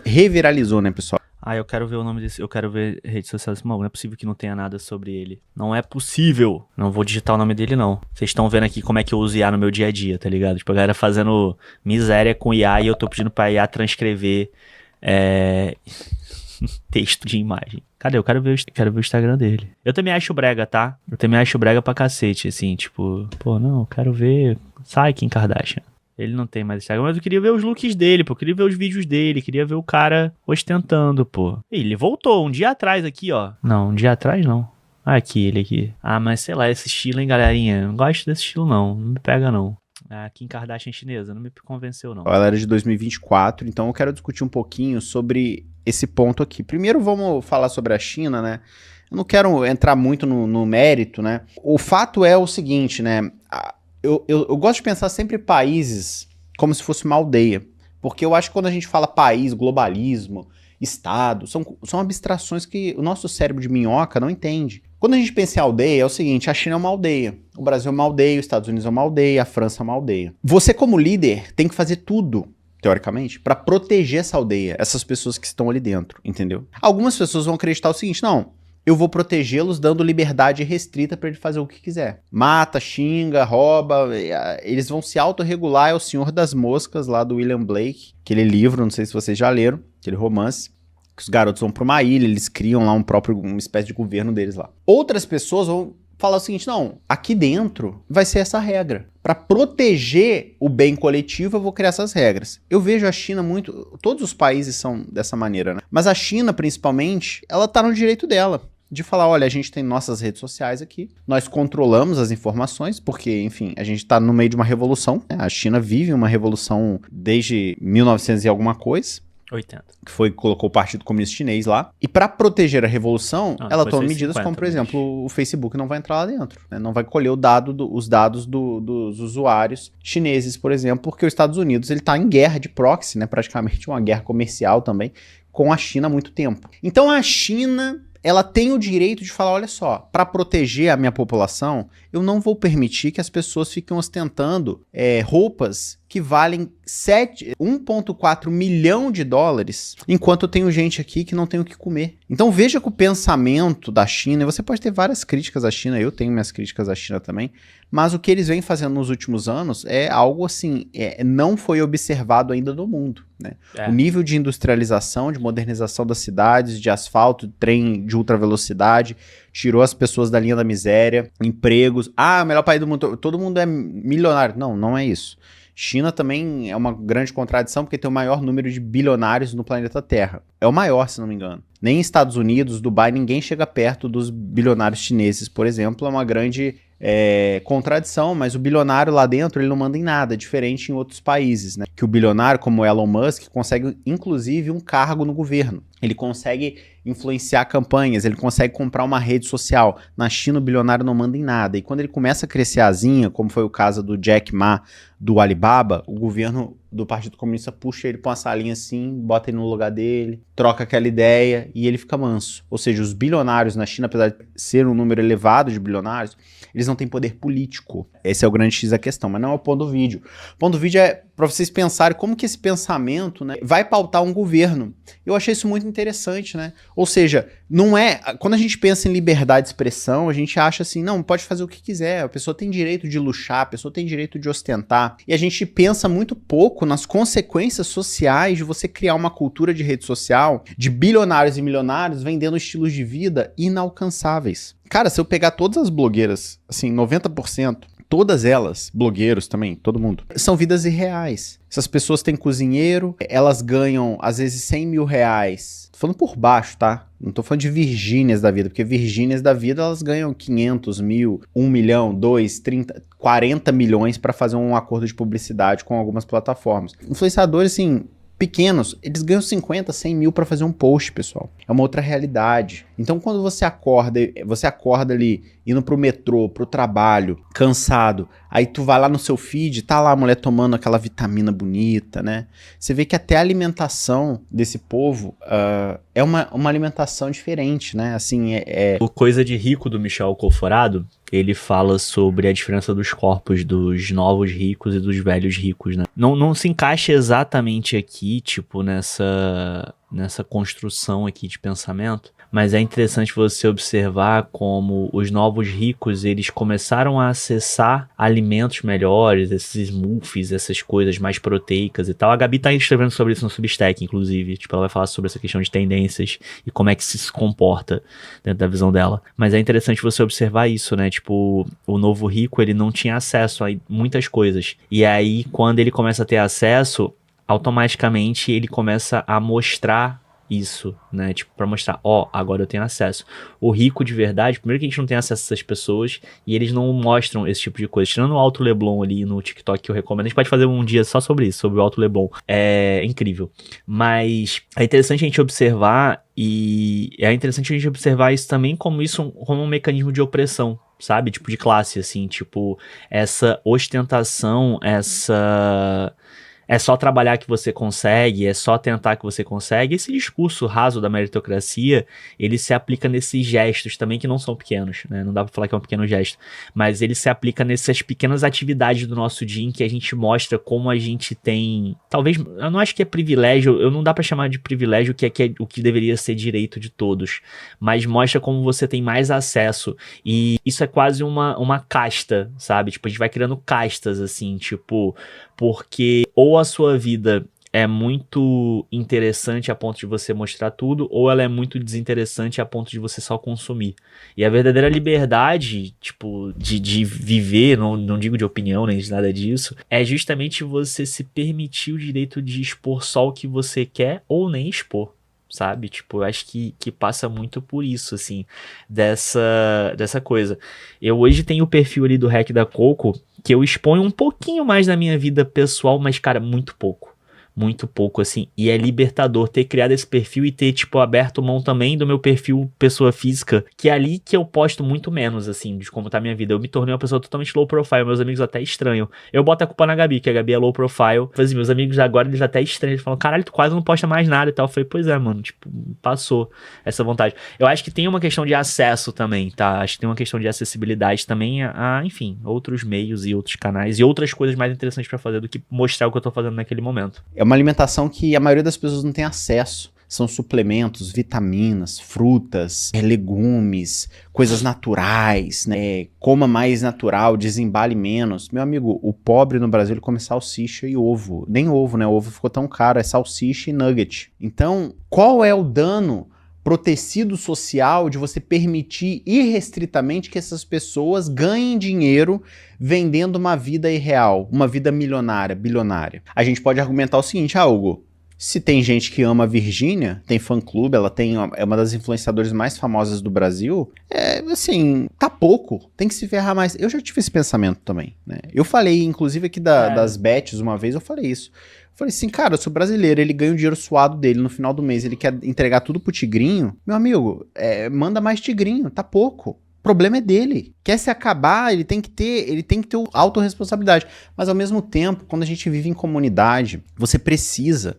reviralizou, né, pessoal? Ah, eu quero ver o nome desse, eu quero ver redes sociais desse maluco. Não é possível que não tenha nada sobre ele. Não é possível. Não vou digitar o nome dele, não. Vocês estão vendo aqui como é que eu uso IA no meu dia a dia, tá ligado? Tipo, a galera fazendo miséria com IA e eu tô pedindo pra IA transcrever texto de imagem. Cadê? Eu quero ver o Instagram dele. Eu também acho brega, tá? Eu também acho brega pra cacete, assim, tipo... Pô, não, eu quero ver... Sai, Kim Kardashian. Ele não tem mais Instagram, mas eu queria ver os looks dele, pô. Eu queria ver os vídeos dele, queria ver o cara ostentando, pô. Ele voltou um dia atrás aqui, ó. Não, um dia atrás não. Aqui, ele aqui. Ah, mas sei lá, esse estilo, hein, galerinha? Não gosto desse estilo, não. Não me pega, não. A Kim Kardashian chinesa não me convenceu, não. Ela era de 2024, então eu quero discutir um pouquinho sobre esse ponto aqui. Primeiro vamos falar sobre a China, né? Eu não quero entrar muito no mérito, né? O fato é o seguinte, né? Eu gosto de pensar sempre países como se fosse uma aldeia. Porque eu acho que quando a gente fala país, globalismo, Estado, são abstrações que o nosso cérebro de minhoca não entende. Quando a gente pensa em aldeia, é o seguinte, a China é uma aldeia, o Brasil é uma aldeia, os Estados Unidos é uma aldeia, a França é uma aldeia. Você como líder tem que fazer tudo, teoricamente, para proteger essa aldeia, essas pessoas que estão ali dentro, entendeu? Algumas pessoas vão acreditar o seguinte, não, eu vou protegê-los dando liberdade restrita para ele fazer o que quiser. Mata, xinga, rouba, eles vão se autorregular. É o Senhor das Moscas, lá do William Blake, aquele livro, não sei se vocês já leram, aquele romance, que os garotos vão para uma ilha, eles criam lá uma espécie de governo deles lá. Outras pessoas vão falar o seguinte, não, aqui dentro vai ser essa regra. Para proteger o bem coletivo, eu vou criar essas regras. Eu vejo a China muito... Todos os países são dessa maneira, né? Mas a China, principalmente, ela tá no direito dela de falar, olha, a gente tem nossas redes sociais aqui, nós controlamos as informações, porque, enfim, a gente tá no meio de uma revolução, né? A China vive uma revolução desde 1900 e alguma coisa. 80. Que colocou o Partido Comunista Chinês lá. E para proteger a revolução, ela toma medidas 50, como, por exemplo, o Facebook não vai entrar lá dentro. Né? Não vai colher os dados dos usuários chineses, por exemplo, porque os Estados Unidos ele tá em guerra de proxy, né? Praticamente uma guerra comercial também, com a China há muito tempo. Então a China... ela tem o direito de falar, olha só, para proteger a minha população, eu não vou permitir que as pessoas fiquem ostentando roupas que valem 1,4 milhão de dólares, enquanto eu tenho gente aqui que não tem o que comer. Então veja que o pensamento da China, e você pode ter várias críticas à China, eu tenho minhas críticas à China também, mas o que eles vêm fazendo nos últimos anos é algo assim, não foi observado ainda no mundo. Né? O nível de industrialização, de modernização das cidades, de asfalto, trem de ultra velocidade, tirou as pessoas da linha da miséria, empregos. O melhor país do mundo, todo mundo é milionário. Não, não é isso. China também é uma grande contradição, porque tem o maior número de bilionários no planeta Terra. É o maior, se não me engano. Nem Estados Unidos, Dubai, ninguém chega perto dos bilionários chineses, por exemplo. É uma grande contradição, mas o bilionário lá dentro, ele não manda em nada, diferente em outros países, né? Que o bilionário, como o Elon Musk, consegue, inclusive, um cargo no governo. Ele consegue influenciar campanhas, ele consegue comprar uma rede social. Na China, o bilionário não manda em nada. E quando ele começa a crescer asinha, como foi o caso do Jack Ma, do Alibaba, o governo do Partido Comunista puxa ele pra uma salinha assim, bota ele no lugar dele, troca aquela ideia e ele fica manso. Ou seja, os bilionários na China, apesar de ser um número elevado de bilionários, eles não têm poder político. Esse é o grande X da questão, mas não é o ponto do vídeo. O ponto do vídeo é para vocês pensarem como que esse pensamento, né, vai pautar um governo. Eu achei isso muito interessante, né? Ou seja, não é... Quando a gente pensa em liberdade de expressão, a gente acha assim, não, pode fazer o que quiser, a pessoa tem direito de luxar, a pessoa tem direito de ostentar. E a gente pensa muito pouco nas consequências sociais de você criar uma cultura de rede social, de bilionários e milionários vendendo estilos de vida inalcançáveis. Cara, se eu pegar todas as blogueiras, assim, 90%, todas elas, blogueiros também, todo mundo, são vidas irreais. Essas pessoas têm cozinheiro, elas ganham, às vezes, 100 mil reais. Tô falando por baixo, tá? Não tô falando de Virgínias da vida, porque Virgínias da vida, elas ganham 500 mil, 1 milhão, 2, 30, 40 milhões para fazer um acordo de publicidade com algumas plataformas. Influenciadores, assim... pequenos, eles ganham 50, 100 mil para fazer um post, pessoal. É uma outra realidade. Então, quando você acorda ali, indo pro metrô, pro trabalho, cansado, aí tu vai lá no seu feed, tá lá a mulher tomando aquela vitamina bonita, né? Você vê que até a alimentação desse povo é uma alimentação diferente, né? Assim, O Coisa de Rico, do Michel Conforado, ele fala sobre a diferença dos corpos dos novos ricos e dos velhos ricos, né? Não se encaixa exatamente aqui, tipo, nessa construção aqui de pensamento, mas é interessante você observar como os novos ricos, eles começaram a acessar alimentos melhores, esses smoothies, essas coisas mais proteicas e tal. A Gabi tá escrevendo sobre isso no Substack, inclusive, tipo, ela vai falar sobre essa questão de tendências e como é que se comporta dentro da visão dela. Mas é interessante você observar isso, né? Tipo, o novo rico, ele não tinha acesso a muitas coisas. E aí, quando ele começa a ter acesso, automaticamente ele começa a mostrar isso, né, tipo, pra mostrar, agora eu tenho acesso. O rico de verdade, primeiro que a gente não tem acesso a essas pessoas e eles não mostram esse tipo de coisa. Tirando o Alto Leblon ali no TikTok, que eu recomendo, a gente pode fazer um dia só sobre isso, sobre o Alto Leblon. É incrível. Mas é interessante a gente observar, e é interessante a gente observar isso também como um mecanismo de opressão, sabe? Tipo, de classe, assim, tipo, essa ostentação, é só trabalhar que você consegue, é só tentar que você consegue. Esse discurso raso da meritocracia, ele se aplica nesses gestos também que não são pequenos, né? Não dá pra falar que é um pequeno gesto, mas ele se aplica nessas pequenas atividades do nosso dia em que a gente mostra como a gente tem, talvez, eu não acho que é privilégio, eu não dá pra chamar de privilégio que é o que deveria ser direito de todos, mas mostra como você tem mais acesso, e isso é quase uma casta, sabe? Tipo, a gente vai criando castas, assim, tipo, porque ou a sua vida é muito interessante a ponto de você mostrar tudo, ou ela é muito desinteressante a ponto de você só consumir. E a verdadeira liberdade, tipo, de viver, não digo de opinião nem de nada disso, é justamente você se permitir o direito de expor só o que você quer ou nem expor. Sabe? Tipo, eu acho que passa muito por isso, assim, dessa coisa. Eu hoje tenho o perfil ali do Hack da Coco, que eu exponho um pouquinho mais da minha vida pessoal, mas, cara, muito pouco, assim, e é libertador ter criado esse perfil e ter, tipo, aberto mão também do meu perfil pessoa física, que é ali que eu posto muito menos, assim, de como tá a minha vida. Eu me tornei uma pessoa totalmente low profile, meus amigos até estranham. Eu boto a culpa na Gabi, que a Gabi é low profile, mas meus amigos agora, eles até estranham, eles falam, caralho, tu quase não posta mais nada e tal. Eu falei, pois é, mano, tipo, passou essa vontade. Eu acho que tem uma questão de acesso também, tá? Acho que tem uma questão de acessibilidade também enfim, outros meios e outros canais e outras coisas mais interessantes pra fazer do que mostrar o que eu tô fazendo naquele momento. É uma alimentação que a maioria das pessoas não tem acesso. São suplementos, vitaminas, frutas, legumes, coisas naturais, né? Coma mais natural, desembale menos. Meu amigo, o pobre no Brasil ele come salsicha e ovo. Nem ovo, né? O ovo ficou tão caro, é salsicha e nugget. Então, qual é o dano pro tecido social de você permitir irrestritamente que essas pessoas ganhem dinheiro vendendo uma vida irreal, uma vida milionária, bilionária? A gente pode argumentar o seguinte, Hugo, se tem gente que ama a Virgínia, tem fã-clube, ela é uma das influenciadoras mais famosas do Brasil, assim, tá pouco, tem que se ferrar mais. Eu já tive esse pensamento também, né? Eu falei, inclusive aqui das bets uma vez, eu falei isso. Eu falei assim, cara, eu sou brasileiro, ele ganha o dinheiro suado dele no final do mês, ele quer entregar tudo pro tigrinho. Meu amigo, manda mais tigrinho, tá pouco. O problema é dele. Quer se acabar, ele tem que ter autorresponsabilidade. Mas ao mesmo tempo, quando a gente vive em comunidade, você precisa,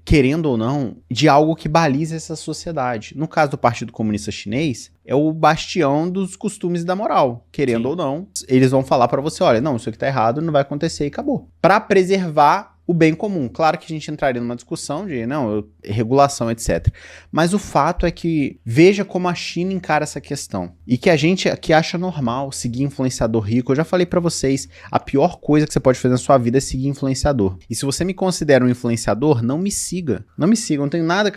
querendo ou não, de algo que balize essa sociedade. No caso do Partido Comunista Chinês, é o bastião dos costumes e da moral. Querendo Sim. ou não, eles vão falar pra você, olha, não, isso aqui tá errado, não vai acontecer e acabou. Pra preservar o bem comum. Claro que a gente entraria numa discussão de, regulação, etc. Mas o fato é que, veja como a China encara essa questão. E que a gente aqui acha normal seguir influenciador rico. Eu já falei pra vocês, a pior coisa que você pode fazer na sua vida é seguir influenciador. E se você me considera um influenciador, não me siga. Não me siga, não tenho nada...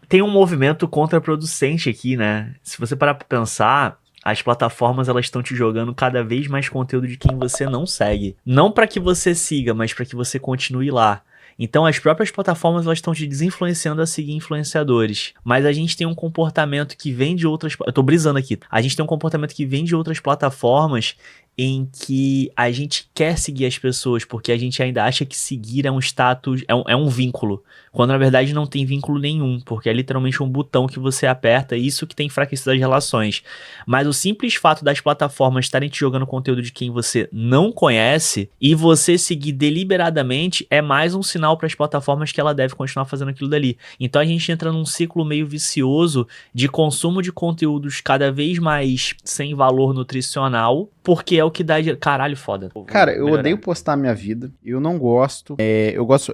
Tem um movimento contraproducente aqui, né? Se você parar pra pensar... As plataformas, elas estão te jogando cada vez mais conteúdo de quem você não segue. Não para que você siga, mas para que você continue lá. Então, as próprias plataformas, elas estão te desinfluenciando a seguir influenciadores. Mas a gente tem um comportamento que vem de outras... Eu tô brisando aqui. A gente tem um comportamento que vem de outras plataformas em que a gente quer seguir as pessoas, porque a gente ainda acha que seguir é um status, é um vínculo, quando na verdade não tem vínculo nenhum, porque é literalmente um botão que você aperta, e isso que tem enfraquecido as relações. Mas o simples fato das plataformas estarem te jogando conteúdo de quem você não conhece, e você seguir deliberadamente, é mais um sinal para as plataformas que ela deve continuar fazendo aquilo dali. Então a gente entra num ciclo meio vicioso de consumo de conteúdos cada vez mais sem valor nutricional, porque é o que dá... Caralho, foda. Cara, eu odeio postar a minha vida. Eu não gosto.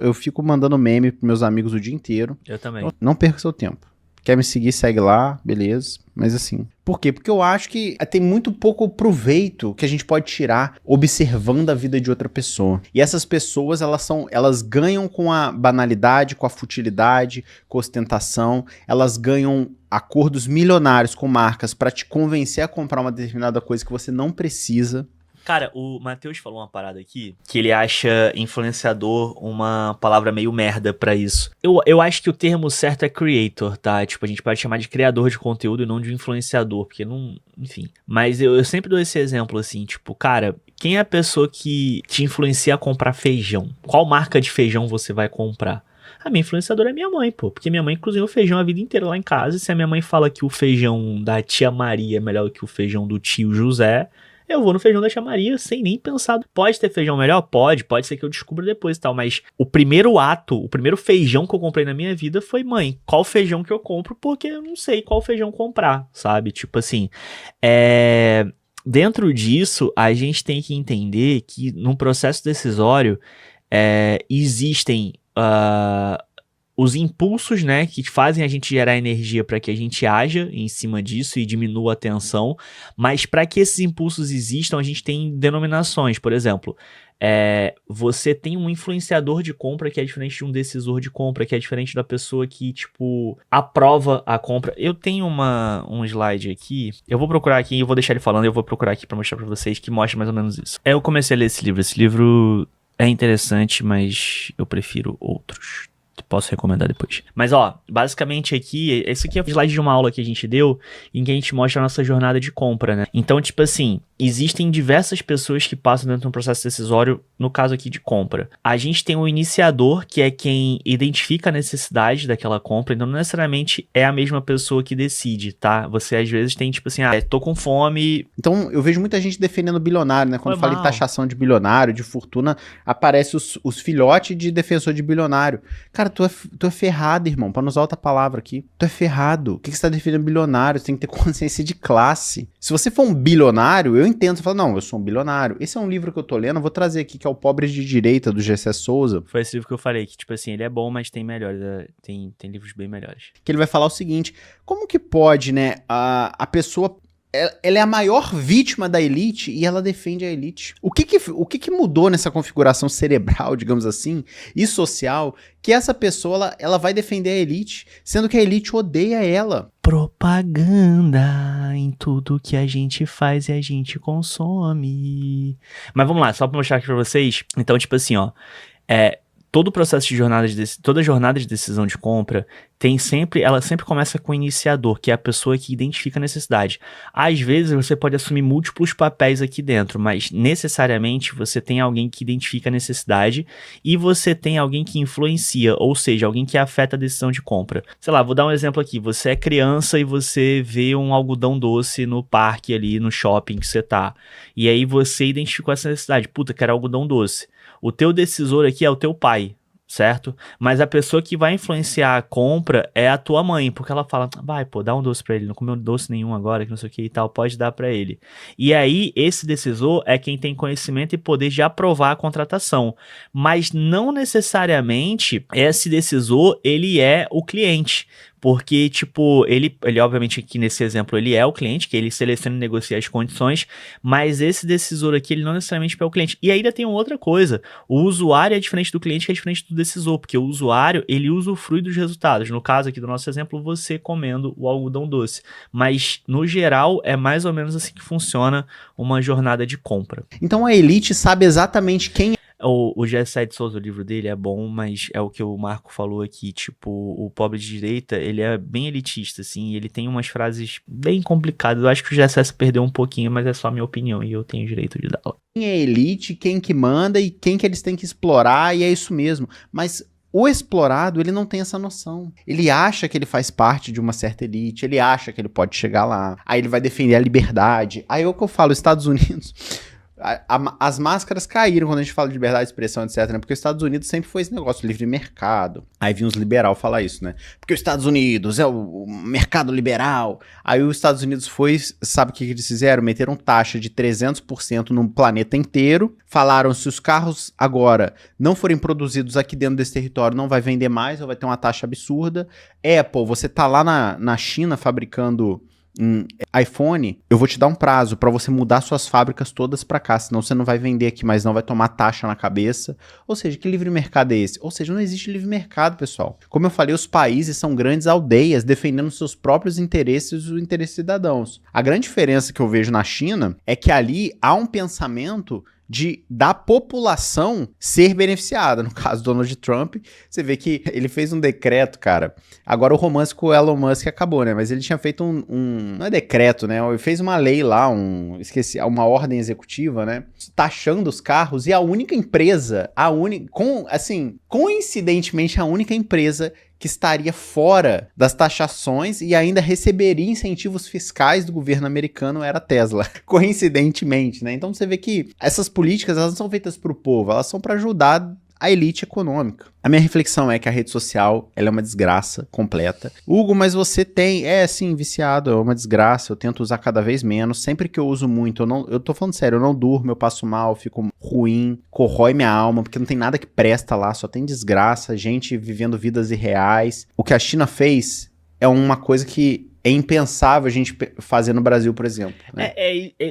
Eu fico mandando meme pros meus amigos o dia inteiro. Eu também. Não perca seu tempo. Quer me seguir, segue lá, beleza. Mas assim... Por quê? Porque eu acho que tem muito pouco proveito que a gente pode tirar observando a vida de outra pessoa. E essas pessoas, elas ganham com a banalidade, com a futilidade, com a ostentação. Elas ganham acordos milionários com marcas pra te convencer a comprar uma determinada coisa que você não precisa. Cara, o Matheus falou uma parada aqui, que ele acha influenciador uma palavra meio merda pra isso. Eu acho que o termo certo é creator, tá? Tipo, a gente pode chamar de criador de conteúdo e não de influenciador, porque não... Enfim. Mas eu sempre dou esse exemplo, assim, tipo, cara, quem é a pessoa que te influencia a comprar feijão? Qual marca de feijão você vai comprar? A minha influenciadora é minha mãe, pô. Porque minha mãe cozinhou feijão a vida inteira lá em casa. E se a minha mãe fala que o feijão da tia Maria é melhor do que o feijão do tio José... eu vou no feijão da tia Maria sem nem pensar. Pode ter feijão melhor? Pode ser que eu descubra depois e tal, mas o primeiro feijão que eu comprei na minha vida foi, mãe, qual feijão que eu compro? Porque eu não sei qual feijão comprar, sabe? Tipo assim, dentro disso, a gente tem que entender que num processo decisório existem os impulsos, né, que fazem a gente gerar energia para que a gente haja em cima disso e diminua a tensão, mas para que esses impulsos existam, a gente tem denominações. Por exemplo, você tem um influenciador de compra que é diferente de um decisor de compra, que é diferente da pessoa que, tipo, aprova a compra. Eu tenho um slide aqui, eu vou procurar aqui, eu vou deixar ele falando, eu vou procurar aqui para mostrar para vocês, que mostra mais ou menos isso. Eu comecei a ler esse livro é interessante, mas eu prefiro outros. Posso recomendar depois. Mas, basicamente aqui, esse aqui é o slide de uma aula que a gente deu, em que a gente mostra a nossa jornada de compra, né? Então, tipo assim, existem diversas pessoas que passam dentro de um processo decisório, no caso aqui de compra. A gente tem o iniciador, que é quem identifica a necessidade daquela compra, então não necessariamente é a mesma pessoa que decide, tá? Você, às vezes, tem, tipo assim, tô com fome. Então, eu vejo muita gente defendendo bilionário, né? Quando fala em taxação de bilionário, de fortuna, aparece os filhotes de defensor de bilionário. Cara, tu é ferrado, irmão, pra não usar outra palavra aqui. Tu é ferrado. O que você tá defendendo bilionário? Você tem que ter consciência de classe. Se você for um bilionário, eu entendo. Você fala, não, eu sou um bilionário. Esse é um livro que eu tô lendo, eu vou trazer aqui, que é o Pobres de Direita, do Gessé Souza. Foi esse livro que eu falei, que tipo assim, ele é bom, mas tem melhores, tem livros bem melhores. Que ele vai falar o seguinte, como que pode, né, a pessoa... Ela é a maior vítima da elite e ela defende a elite. O que mudou nessa configuração cerebral, digamos assim, e social, que essa pessoa ela vai defender a elite, sendo que a elite odeia ela? Propaganda em tudo que a gente faz e a gente consome. Mas vamos lá, só pra mostrar aqui pra vocês. Então, tipo assim, todo o processo de toda jornada de decisão de compra ela sempre começa com o iniciador, que é a pessoa que identifica a necessidade. Às vezes você pode assumir múltiplos papéis aqui dentro, mas necessariamente você tem alguém que identifica a necessidade e você tem alguém que influencia, ou seja, alguém que afeta a decisão de compra. Sei lá, vou dar um exemplo aqui. Você é criança e você vê um algodão doce no parque ali, no shopping que você tá. E aí você identificou essa necessidade. Puta, quero algodão doce. O teu decisor aqui é o teu pai, certo? Mas a pessoa que vai influenciar a compra é a tua mãe, porque ela fala, vai, pô, dá um doce pra ele, não comeu doce nenhum agora, que não sei o que e tal, pode dar pra ele. E aí, esse decisor é quem tem conhecimento e poder de aprovar a contratação, mas não necessariamente esse decisor, ele é o cliente. Porque, tipo, ele obviamente aqui nesse exemplo, ele é o cliente, que ele seleciona e negocia as condições, mas esse decisor aqui, ele não necessariamente é o cliente. E ainda tem uma outra coisa, o usuário é diferente do cliente, que é diferente do decisor, porque o usuário, ele usufrui dos resultados. No caso aqui do nosso exemplo, você comendo o algodão doce. Mas, no geral, é mais ou menos assim que funciona uma jornada de compra. Então a elite sabe exatamente quem O Gessé de Souza, o livro dele é bom, mas é o que o Marco falou aqui, tipo, o Pobre de Direita, ele é bem elitista, assim, ele tem umas frases bem complicadas. Eu acho que o Gessé se perdeu um pouquinho, mas é só a minha opinião e eu tenho o direito de dar. Quem é elite, quem que manda e quem que eles têm que explorar, e é isso mesmo. Mas o explorado, ele não tem essa noção. Ele acha que ele faz parte de uma certa elite, ele acha que ele pode chegar lá, aí ele vai defender a liberdade. Aí é o que eu falo, Estados Unidos... As máscaras caíram quando a gente fala de liberdade de expressão, etc, né? Porque os Estados Unidos sempre foi esse negócio, livre mercado. Aí vinha os liberal falar isso, né? Porque os Estados Unidos é o mercado liberal. Aí os Estados Unidos sabe o que eles fizeram? Meteram taxa de 300% no planeta inteiro. Falaram, se os carros agora não forem produzidos aqui dentro desse território, não vai vender mais, ou vai ter uma taxa absurda. Apple, você tá lá na China fabricando... iPhone, eu vou te dar um prazo pra você mudar suas fábricas todas pra cá, senão você não vai vender aqui, mas não vai tomar taxa na cabeça. Ou seja, que livre mercado é esse? Ou seja, não existe livre mercado, pessoal. Como eu falei, os países são grandes aldeias defendendo seus próprios interesses e os interesses de cidadãos. A grande diferença que eu vejo na China é que ali há um pensamento da população ser beneficiada. No caso do Donald Trump, você vê que ele fez um decreto, cara. Agora o romance com o Elon Musk acabou, né? Mas ele tinha feito não é decreto, né? Ele fez uma lei lá, uma ordem executiva, né? Taxando os carros, e a única empresa, coincidentemente, a única empresa que estaria fora das taxações e ainda receberia incentivos fiscais do governo americano era a Tesla, coincidentemente, né? Então você vê que essas políticas, elas não são feitas para o povo, elas são para ajudar a elite econômica. A minha reflexão é que a rede social, ela é uma desgraça completa. Hugo, mas você tem... sim, viciado, é uma desgraça, eu tento usar cada vez menos. Sempre que eu uso muito, eu tô falando sério, eu não durmo, eu passo mal, fico ruim, corrói minha alma, porque não tem nada que presta lá, só tem desgraça, gente vivendo vidas irreais. O que a China fez é uma coisa que é impensável a gente fazer no Brasil, por exemplo. Né?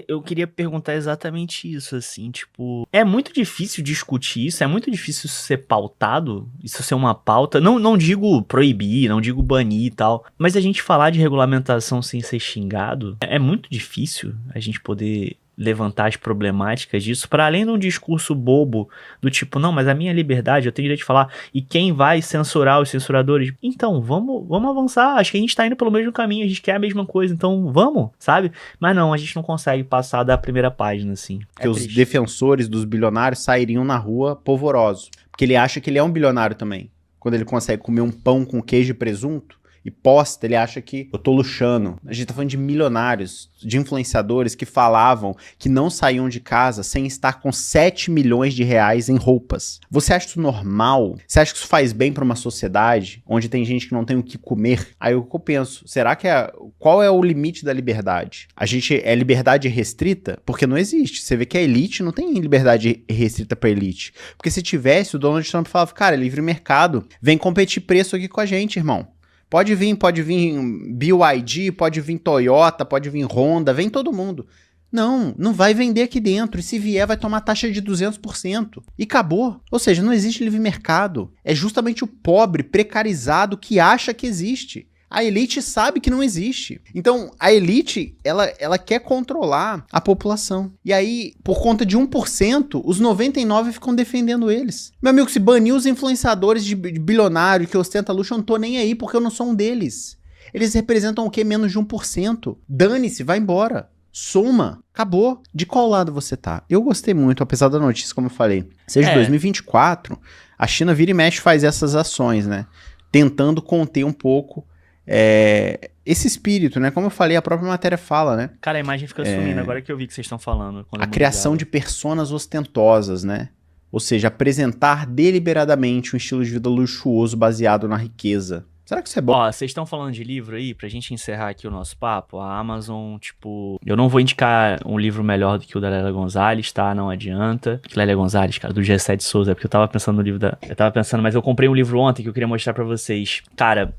Eu queria perguntar exatamente isso, assim, tipo... É muito difícil discutir isso, é muito difícil isso ser pautado, isso ser uma pauta. Não digo proibir, não digo banir e tal, mas a gente falar de regulamentação sem ser xingado, é muito difícil a gente poder levantar as problemáticas disso, para além de um discurso bobo do tipo, não, mas a minha liberdade, eu tenho direito de falar, e quem vai censurar os censuradores? Então, vamos avançar, acho que a gente tá indo pelo mesmo caminho, a gente quer a mesma coisa, então vamos, sabe? Mas não, a gente não consegue passar da primeira página, assim. Porque os defensores dos bilionários sairiam na rua polvorosos, porque ele acha que ele é um bilionário também. Quando ele consegue comer um pão com queijo e presunto, e posta, ele acha que eu tô luxando. A gente tá falando de milionários, de influenciadores que falavam que não saíam de casa sem estar com 7 milhões de reais em roupas. Você acha isso normal? Você acha que isso faz bem pra uma sociedade onde tem gente que não tem o que comer? Aí eu penso, será que qual é o limite da liberdade? É liberdade restrita? Porque não existe. Você vê que a elite não tem liberdade restrita pra elite. Porque se tivesse, o Donald Trump falava, cara, livre mercado, vem competir preço aqui com a gente, irmão. Pode vir BYD, pode vir Toyota, pode vir Honda, vem todo mundo. Não vai vender aqui dentro. E se vier, vai tomar taxa de 200%. E acabou. Ou seja, não existe livre mercado. É justamente o pobre precarizado que acha que existe. A elite sabe que não existe. Então, a elite, ela quer controlar a população. E aí, por conta de 1%, os 99% ficam defendendo eles. Meu amigo, se banir os influenciadores de bilionário que ostenta luxo, eu não tô nem aí, porque eu não sou um deles. Eles representam o quê? Menos de 1%. Dane-se, vai embora. Soma. Acabou. De qual lado você tá? Eu gostei muito, apesar da notícia, como eu falei. Seja 2024, a China vira e mexe faz essas ações, né? Tentando conter um pouco esse espírito, né? Como eu falei, a própria matéria fala, né? Cara, a imagem fica sumindo agora que eu vi que vocês estão falando. A criação de personas ostentosas, né? Ou seja, apresentar deliberadamente um estilo de vida luxuoso baseado na riqueza. Será que isso é bom? Ó, vocês estão falando de livro aí, pra gente encerrar aqui o nosso papo, a Amazon, tipo... Eu não vou indicar um livro melhor do que o da Lélia Gonzalez, tá? Não adianta. Lélia Gonzalez, cara, do Gessé de Souza, porque eu tava pensando no livro da... Eu tava pensando, mas eu comprei um livro ontem que eu queria mostrar pra vocês. Cara...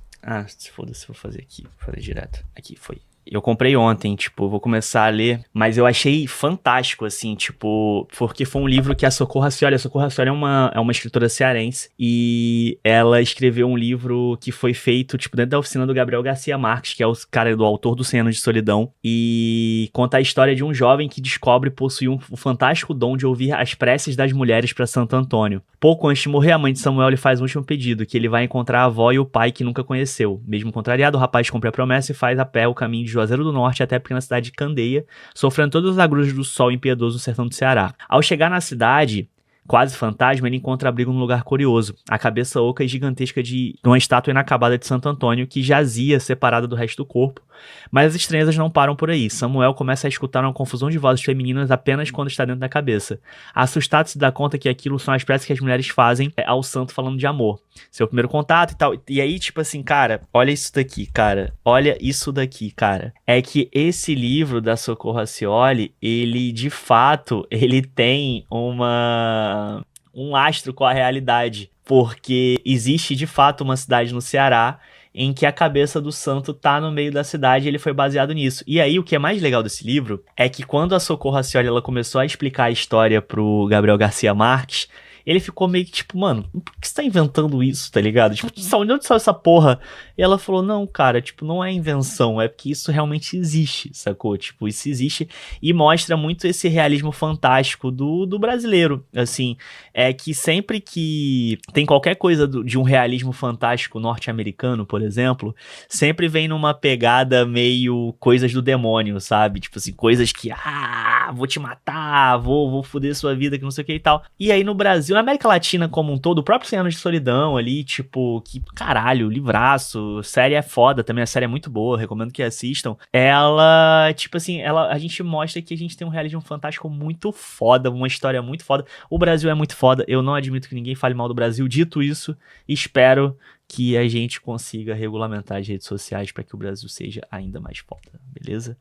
se foda-se, vou fazer aqui, vou fazer direto. Aqui, foi. Eu comprei ontem, tipo, vou começar a ler, mas eu achei fantástico, assim, tipo, porque foi um livro que a Socorro Racioli é uma escritora cearense, e ela escreveu um livro que foi feito, tipo, dentro da oficina do Gabriel Garcia Marques, que é o cara do autor do 100 Anos de Solidão, e conta a história de um jovem que descobre possuir um fantástico dom de ouvir as preces das mulheres para Santo Antônio. Pouco antes de morrer, a mãe de Samuel lhe faz um último pedido, que ele vai encontrar a avó e o pai que nunca conheceu. Mesmo contrariado, o rapaz cumpre a promessa e faz a pé o caminho de Juazeiro do Norte até a pequena cidade de Candeia, sofrendo todas as agruras do sol impiedoso no sertão do Ceará. Ao chegar na cidade, quase fantasma, ele encontra abrigo num lugar curioso, a cabeça oca e gigantesca de uma estátua inacabada de Santo Antônio que jazia separada do resto do corpo. Mas as estranhezas não param por aí. Samuel começa a escutar uma confusão de vozes femininas apenas quando está dentro da cabeça. Assustado, se dá conta que aquilo são as preces que as mulheres fazem ao santo falando de amor. Seu primeiro contato e tal. E aí, tipo assim, cara, olha isso daqui, cara. Olha isso daqui, cara. É que esse livro da Socorro Racioli, ele, de fato, ele tem um lastro com a realidade. Porque existe, de fato, uma cidade no Ceará em que a cabeça do santo tá no meio da cidade, e ele foi baseado nisso. E aí, o que é mais legal desse livro é que quando a Socorro Racioli, ela começou a explicar a história pro Gabriel Garcia Marques, ele ficou meio que tipo, mano, por que você tá inventando isso, tá ligado? Tipo, de onde saiu essa porra? E ela falou, não, cara, tipo, não é invenção, é porque isso realmente existe, sacou? Tipo, isso existe e mostra muito esse realismo fantástico do brasileiro, assim, é que sempre que tem qualquer coisa de um realismo fantástico norte-americano, por exemplo, sempre vem numa pegada meio coisas do demônio, sabe? Tipo assim, coisas que, vou te matar, vou foder sua vida, que não sei o que e tal. E aí no Brasil Brasil, na América Latina como um todo, o próprio 100 Anos de Solidão ali, tipo, que caralho, livraço, série é foda também, a série é muito boa, recomendo que assistam. Ela, tipo assim, a gente mostra que a gente tem um realismo fantástico muito foda, uma história muito foda. O Brasil é muito foda, eu não admito que ninguém fale mal do Brasil. Dito isso, espero que a gente consiga regulamentar as redes sociais para que o Brasil seja ainda mais foda, beleza?